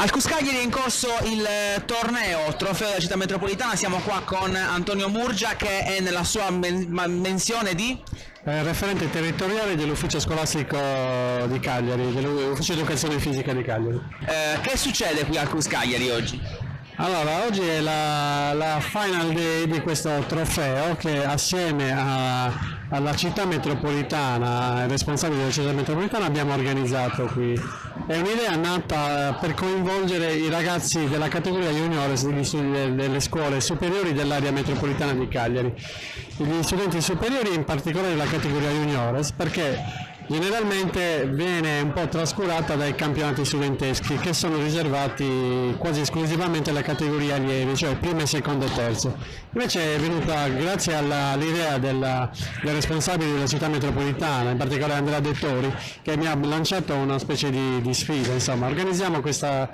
Al Cuscagliari è in corso il torneo Trofeo della Città Metropolitana, siamo qua con Antonio Murgia che è nella sua menzione di referente territoriale dell'ufficio scolastico di Cagliari, dell'ufficio educazione fisica di Cagliari. Che succede qui al Cuscagliari oggi? Allora, oggi è la final day di questo trofeo che assieme alla città metropolitana, ai responsabili della città metropolitana, abbiamo organizzato qui. È un'idea nata per coinvolgere i ragazzi della categoria juniores delle scuole superiori dell'area metropolitana di Cagliari, gli studenti superiori in particolare della categoria juniores, perché generalmente viene un po' trascurata dai campionati studenteschi che sono riservati quasi esclusivamente alla categoria allievi, cioè primo, secondo e terzo. Invece è venuta grazie all'idea del responsabile della città metropolitana, in particolare Andrea Dettori, che mi ha lanciato una specie di sfida, insomma, organizziamo questa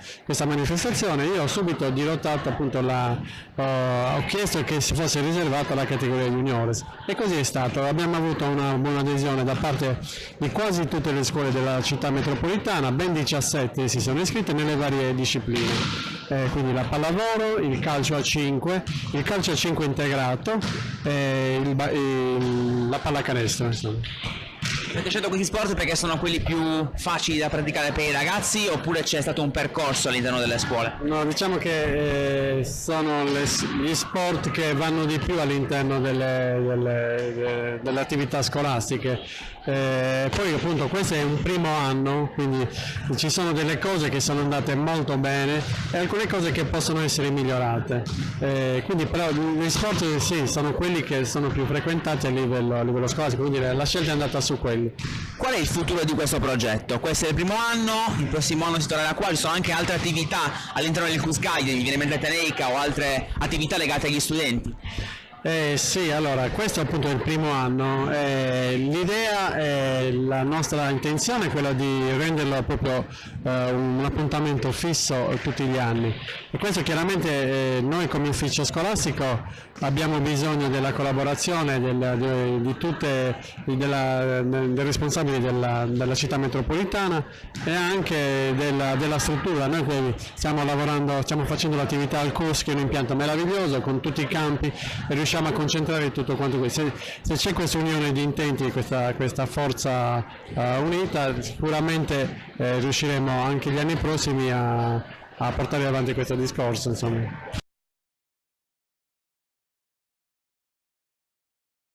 manifestazione. Io ho subito dirottato, appunto, ho chiesto che si fosse riservata alla categoria juniores e così è stato. Abbiamo avuto una buona adesione da parte di quasi tutte le scuole della città metropolitana, ben 17 si sono iscritte nelle varie discipline, quindi la pallavolo, il calcio a 5, il calcio a 5 integrato e la pallacanestro, insomma. Avete scelto questi sport perché sono quelli più facili da praticare per i ragazzi oppure c'è stato un percorso all'interno delle scuole? No, diciamo che sono gli sport che vanno di più all'interno delle attività scolastiche. Poi appunto questo è un primo anno, quindi ci sono delle cose che sono andate molto bene e alcune cose che possono essere migliorate. Quindi però gli sport sì, sono quelli che sono più frequentati a livello scolastico, quindi la scelta è andata su quelli. Qual è il futuro di questo progetto? Questo è il primo anno, il prossimo anno si tornerà qua, ci sono anche altre attività all'interno del Cuscagliari, mi viene in mente Teneica o altre attività legate agli studenti? Sì, allora questo appunto è il primo anno, l'idea, la nostra intenzione è quella di renderlo proprio un appuntamento fisso tutti gli anni e questo chiaramente noi come ufficio scolastico abbiamo bisogno della collaborazione dei responsabili della città metropolitana e anche della struttura. Noi stiamo facendo l'attività al CUS, che è un impianto meraviglioso con tutti i campi e riusciamo a concentrare tutto quanto questo. Se c'è questa unione di intenti, questa forza unita, sicuramente riusciremo anche gli anni prossimi a portare avanti questo discorso, insomma.